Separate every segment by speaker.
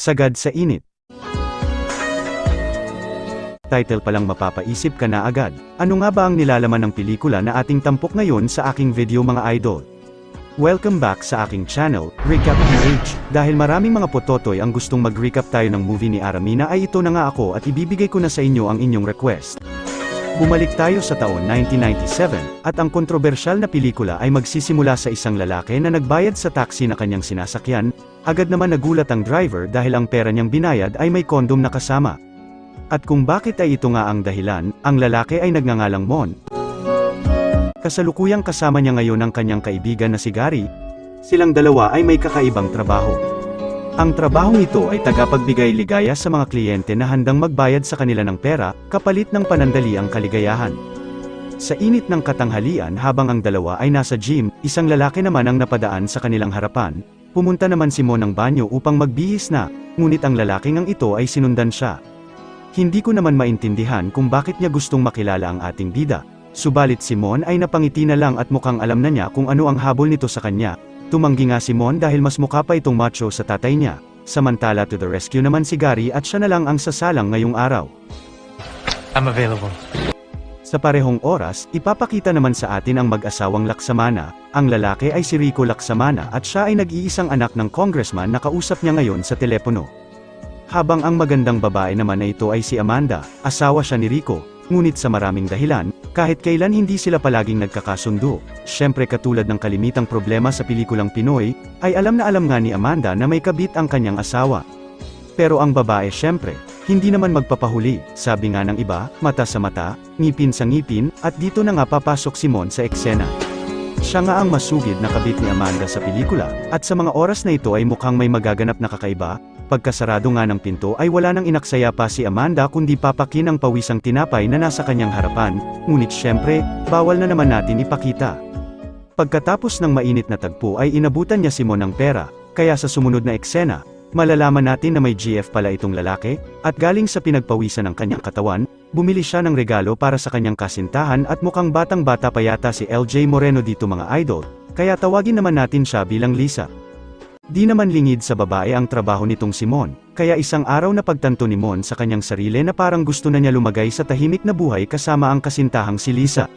Speaker 1: Sagad sa init. Title palang mapapaisip ka na agad, ano nga ba ang nilalaman ng pelikula na ating tampok ngayon sa aking video mga idol? Welcome back sa aking channel, Recap PH. Dahil maraming mga pototoy ang gustong mag-recap tayo ng movie ni Aramina ay ito na nga ako at ibibigay ko na sa inyo ang inyong request. Bumalik tayo sa taon 1997, at ang kontrobersyal na pelikula ay magsisimula sa isang lalaki na nagbayad sa taxi na kanyang sinasakyan. Agad naman nagulat ang driver dahil ang pera niyang binayad ay may kondom na kasama. At kung bakit ay ito nga ang dahilan, ang lalaki ay nagngangalang Mon. Kasalukuyang kasama niya ngayon ang kanyang kaibigan na si Gary. Silang dalawa ay may kakaibang trabaho. Ang trabahong ito ay tagapagbigay ligaya sa mga kliyente na handang magbayad sa kanila ng pera, kapalit ng panandaliang kaligayahan. Sa init ng katanghalian habang ang dalawa ay nasa gym, isang lalaki naman ang napadaan sa kanilang harapan. Pumunta naman si Mon ng banyo upang magbihis na, ngunit ang lalaking ang ito ay sinundan siya. Hindi ko naman maintindihan kung bakit niya gustong makilala ang ating bida. Subalit si Mon ay napangiti na lang at mukhang alam na niya kung ano ang habol nito sa kanya. Tumanggi nga si Mon dahil mas mukha pa itong macho sa tatay niya. Samantala to the rescue naman si Gary at siya na lang ang sasalang ngayong araw.
Speaker 2: I'm available.
Speaker 1: Sa parehong oras, ipapakita naman sa atin ang mag-asawang Laksamana. Ang lalaki ay si Rico Laksamana at siya ay nag-iisang anak ng congressman na kausap niya ngayon sa telepono. Habang ang magandang babae naman na ito ay si Amanda, asawa siya ni Rico, ngunit sa maraming dahilan, kahit kailan hindi sila palaging nagkakasundo. Syempre katulad ng kalimitang problema sa pelikulang Pinoy, ay alam nga ni Amanda na may kabit ang kanyang asawa. Pero ang babae syempre, hindi naman magpapahuli, sabi nga ng iba, mata sa mata, ngipin sa ngipin, at dito na nga papasok si Mon sa eksena. Siya nga ang masugid na kabit ni Amanda sa pelikula, at sa mga oras na ito ay mukhang may magaganap na kakaiba. Pagkasarado nga ng pinto ay wala nang inaksaya pa si Amanda kundi papakin ang pawisang tinapay na nasa kanyang harapan, ngunit syempre, bawal na naman natin ipakita. Pagkatapos ng mainit na tagpo ay inabutan niya si Mon ng pera, kaya sa sumunod na eksena, malalaman natin na may GF pala itong lalaki, at galing sa pinagpawisan ng kanyang katawan, bumili siya ng regalo para sa kanyang kasintahan at mukhang batang-bata pa yata si LJ Moreno dito mga idol, kaya tawagin naman natin siya bilang Lisa. Di naman lingid sa babae ang trabaho nitong si Mon, kaya isang araw na pagtanto ni Mon sa kanyang sarili na parang gusto na niya lumagay sa tahimik na buhay kasama ang kasintahang si Lisa.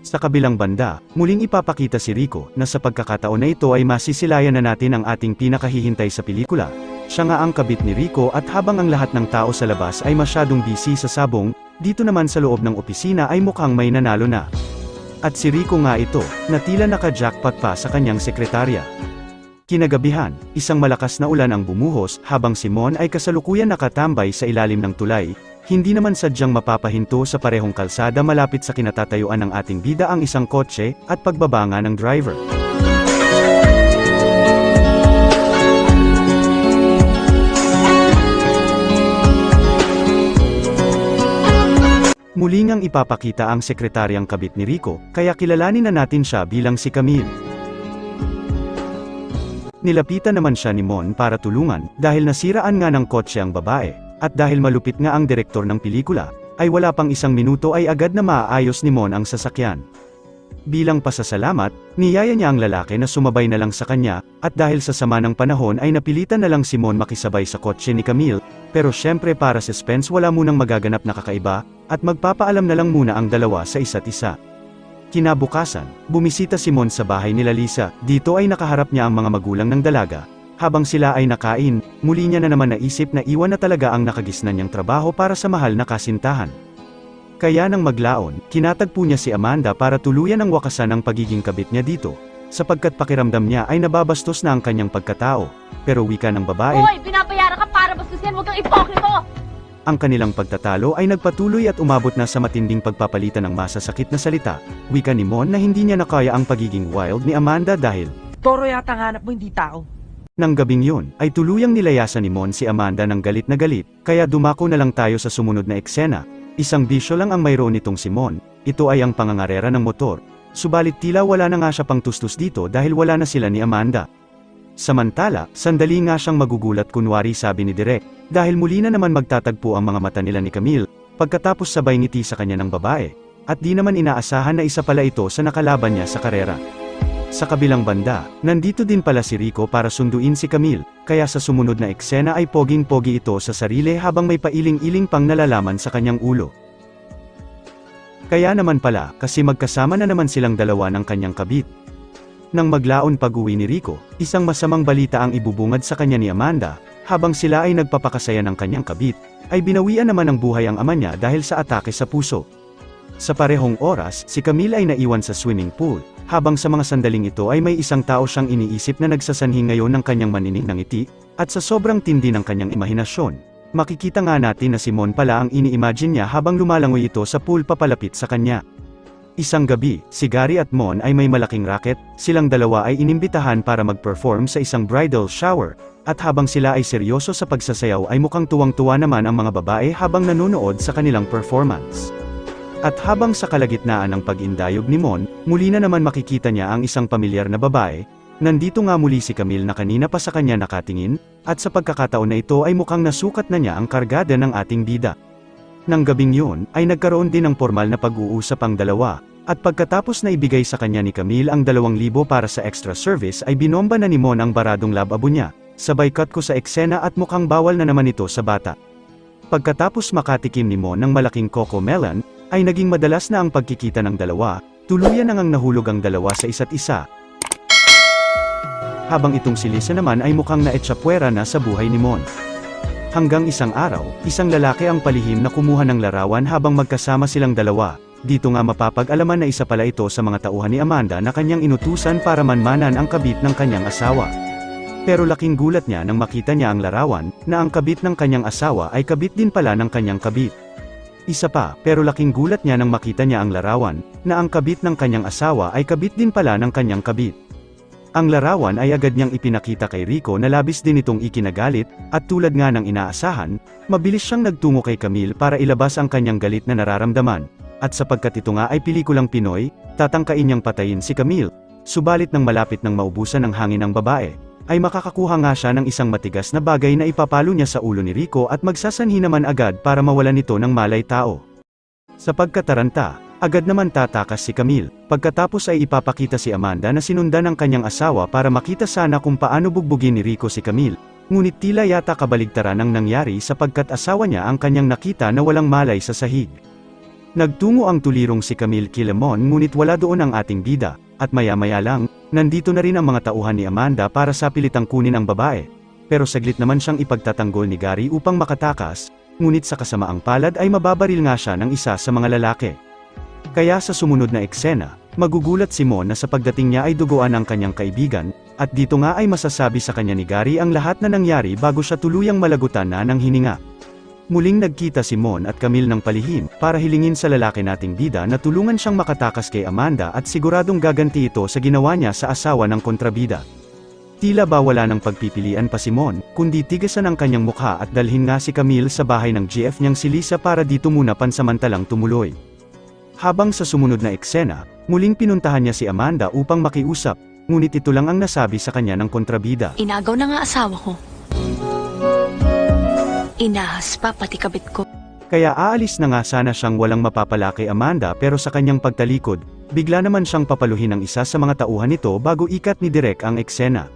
Speaker 1: Sa kabilang banda, muling ipapakita si Rico na sa pagkakataon na ito ay masisilayan na natin ang ating pinakahihintay sa pelikula. Siya nga ang kabit ni Rico at habang ang lahat ng tao sa labas ay masyadong busy sa sabong, dito naman sa loob ng opisina ay mukhang may nanalo na. At si Rico nga ito, na tila naka-jackpot pa sa kanyang sekretarya. Kinagabihan, isang malakas na ulan ang bumuhos habang si Mon ay kasalukuyan nakatambay sa ilalim ng tulay. Hindi naman sadyang mapapahinto sa parehong kalsada malapit sa kinatatayuan ng ating bida ang isang kotse, at pagbabanga ng driver. Muli ngang ipapakita ang sekretaryang kabit ni Rico, kaya kilalanin na natin siya bilang si Camille. Nilapitan naman siya ni Mon para tulungan, dahil nasiraan nga ng kotse ang babae, at dahil malupit nga ang direktor ng pelikula, ay wala pang isang minuto ay agad na maaayos ni Mon ang sasakyan. Bilang pasasalamat, niyaya niya ang lalaki na sumabay na lang sa kanya, at dahil sa sama ng panahon ay napilitan na lang si Mon makisabay sa kotse ni Camille, pero syempre para suspense wala munang magaganap na kakaiba, at magpapaalam na lang muna ang dalawa sa isa't isa. Kinabukasan, bumisita si Mon sa bahay nila Lisa. Dito ay nakaharap niya ang mga magulang ng dalaga. Habang sila ay nakain, muli niya na naman naisip na iwan na talaga ang nakagisnan niyang trabaho para sa mahal na kasintahan. Kaya nang maglaon, kinatagpo niya si Amanda para tuluyan ang wakasan ang pagiging kabit niya dito, sapagkat pakiramdam niya ay nababastos na ang kanyang pagkatao. Pero wika ng babae,
Speaker 3: "Hoy, pinapayaran ka para bastusin, huwag kang ipokrito!"
Speaker 1: Ang kanilang pagtatalo ay nagpatuloy at umabot na sa matinding pagpapalitan ng masasakit na salita. Wika ni Mon na hindi niya nakaya ang pagiging wild ni Amanda dahil
Speaker 4: toro yata ang hanap mo, hindi tao.
Speaker 1: nang gabing yun, ay tuluyang nilayasan ni Mon si Amanda ng galit na galit, kaya dumako na lang tayo sa sumunod na eksena. Isang bisyo lang ang mayroon nitong si Mon, ito ay ang pangangarera ng motor, subalit tila wala na nga siya pang tustus dito dahil wala na sila ni Amanda. Samantala, sandali nga siyang magugulat kunwari sabi ni Direk, dahil muli na naman magtatagpo ang mga mata nila ni Camille, pagkatapos sabay ngiti sa kanya ng babae, at di naman inaasahan na isa pala ito sa nakalaban niya sa karera. Sa kabilang banda, nandito din pala si Rico para sunduin si Camille, kaya sa sumunod na eksena ay poging-pogi ito sa sarili habang may pailing-iling pang nalalaman sa kanyang ulo. Kaya naman pala, kasi magkasama na naman silang dalawa ng kanyang kabit. Nang maglaon pag-uwi ni Rico, isang masamang balita ang ibubungad sa kanya ni Amanda, habang sila ay nagpapakasaya ng kanyang kabit, ay binawian naman ng buhay ang ama niya dahil sa atake sa puso. Sa parehong oras, si Camille ay naiwan sa swimming pool, habang sa mga sandaling ito ay may isang tao siyang iniisip na nagsasanhi ngayon ng kanyang manining ng ngiti, at sa sobrang tindi ng kanyang imahinasyon, makikita nga natin na si Mon pala ang ini-imagine niya habang lumalangoy ito sa pool papalapit sa kanya. Isang gabi, si Gary at Mon ay may malaking racket, silang dalawa ay inimbitahan para mag-perform sa isang bridal shower, at habang sila ay seryoso sa pagsasayaw ay mukhang tuwang-tuwa naman ang mga babae habang nanonood sa kanilang performance. At habang sa kalagitnaan ng pag-indayog ni Mon, muli na naman makikita niya ang isang pamilyar na babae. Nandito nga muli si Camille na kanina pa sa kanya nakatingin, at sa pagkakataon na ito ay mukhang nasukat na niya ang kargada ng ating bida. Nang gabing yun, ay nagkaroon din ng formal na pag-uusap ang dalawa, at pagkatapos na ibigay sa kanya ni Camille ang 2,000 para sa extra service ay binomba na ni Mon ang baradong lababo niya, sabay cut ko sa eksena at mukhang bawal na naman ito sa bata. Pagkatapos makatikim ni Mon ng malaking coco melon, ay naging madalas na ang pagkikita ng dalawa, tuluyan nang nahulog ang dalawa sa isa't isa. Habang itong si Lisa naman ay mukhang naetsapwera na sa buhay ni Mon. Hanggang isang araw, isang lalaki ang palihim na kumuha ng larawan habang magkasama silang dalawa. Dito nga mapapag-alaman na isa pala ito sa mga tauhan ni Amanda na kanyang inutusan para manmanan ang kabit ng kanyang asawa. Pero laking gulat niya nang makita niya ang larawan, na ang kabit ng kanyang asawa ay kabit din pala ng kanyang kabit. Isa pa, pero laking gulat niya nang makita niya ang larawan, na ang kabit ng kanyang asawa ay kabit din pala ng kanyang kabit. Ang larawan ay agad niyang ipinakita kay Rico na labis din itong ikinagalit, at tulad nga ng inaasahan, mabilis siyang nagtungo kay Camille para ilabas ang kanyang galit na nararamdaman. At sapagkat ito nga ay pelikulang Pinoy, tatangkain niyang patayin si Camille, subalit nang malapit nang maubusan ng hangin ang babae, ay makakakuha nga siya ng isang matigas na bagay na ipapalo niya sa ulo ni Rico at magsasanhi naman agad para mawalan nito ng malay tao. Sa pagkataranta, agad naman tatakas si Camille, pagkatapos ay ipapakita si Amanda na sinundan ng kanyang asawa para makita sana kung paano bugbugin ni Rico si Camille, ngunit tila yata kabaligtaran ang nangyari sapagkat asawa niya ang kanyang nakita na walang malay sa sahig. Nagtungo ang tulirong si Camille kay Lemon ngunit wala doon ang ating bida, at maya-maya lang, nandito na rin ang mga tauhan ni Amanda para sa pilitang kunin ang babae, pero saglit naman siyang ipagtatanggol ni Gary upang makatakas, ngunit sa kasamaang palad ay mababaril nga siya ng isa sa mga lalaki. Kaya sa sumunod na eksena, magugulat si Mon na sa pagdating niya ay duguan ang kanyang kaibigan, at dito nga ay masasabi sa kanya ni Gary ang lahat na nangyari bago siya tuluyang malagutan na ng hininga. Muling nagkita si Mon at Camille ng palihim, para hilingin sa lalaki nating bida na tulungan siyang makatakas kay Amanda at siguradong gaganti ito sa ginawa niya sa asawa ng kontrabida. Tila ba wala ng pagpipilian pa si Mon, kundi tigasan ang kanyang mukha at dalhin nga si Camille sa bahay ng GF niyang si Lisa para dito muna pansamantalang tumuloy. Habang sa sumunod na eksena, muling pinuntahan niya si Amanda upang makiusap, ngunit ito lang ang nasabi sa kanya ng kontrabida.
Speaker 5: Inagaw na nga asawa ko. Inahas pa pati kabit ko.
Speaker 1: Kaya aalis na nga sana siyang walang mapapala kay Amanda pero sa kanyang pagtalikod, bigla naman siyang papaluhin ng isa sa mga tauhan nito bago ikat ni Direk ang eksena.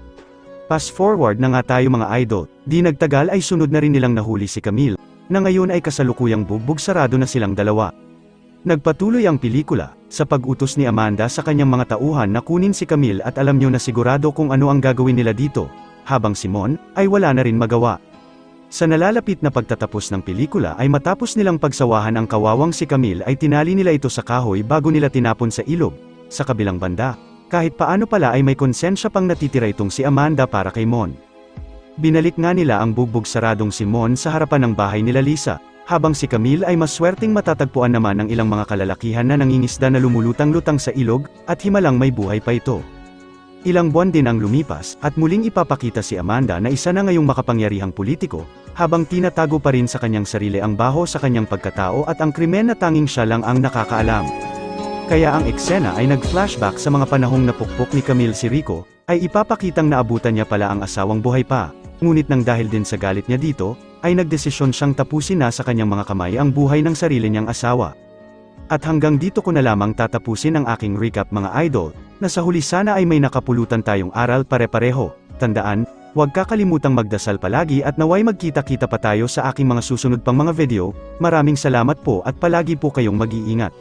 Speaker 1: Fast forward na nga tayo mga idol, di nagtagal ay sunod na rin nilang nahuli si Camille, na ngayon ay kasalukuyang bugbog sarado na silang dalawa. Nagpatuloy ang pelikula, sa pag-utos ni Amanda sa kanyang mga tauhan na kunin si Camille at alam niyo na sigurado kung ano ang gagawin nila dito, habang si Mon ay wala na rin magawa. Sa nalalapit na pagtatapos ng pelikula ay matapos nilang pagsawahan ang kawawang si Camille ay tinali nila ito sa kahoy bago nila tinapon sa ilog. Sa kabilang banda, kahit paano pala ay may konsensya pang natitira itong si Amanda para kay Mon. Binalik nga nila ang bugbog saradong si Mon sa harapan ng bahay nila Lisa, habang si Camille ay maswerteng matatagpuan naman ng ilang mga kalalakihan na nangingisda na lumulutang-lutang sa ilog, at himalang may buhay pa ito. Ilang buwan din ang lumipas, at muling ipapakita si Amanda na isa na ngayong makapangyarihang politiko, habang tinatago pa rin sa kanyang sarili ang baho sa kanyang pagkatao at ang krimen na tanging siya lang ang nakakaalam. Kaya ang eksena ay nag-flashback sa mga panahong napukpok ni Camille si Rico, ay ipapakitang naabutan niya pala ang asawang buhay pa, ngunit nang dahil din sa galit niya dito, ay nagdesisyon siyang tapusin na sa kanyang mga kamay ang buhay ng sarili niyang asawa. At hanggang dito ko na lamang tatapusin ang aking recap mga idol. Na sa huli sana ay may nakapulutan tayong aral pare-pareho. Tandaan, huwag kakalimutang magdasal palagi at naway magkita-kita pa tayo sa aking mga susunod pang mga video. Maraming salamat po at palagi po kayong mag-iingat.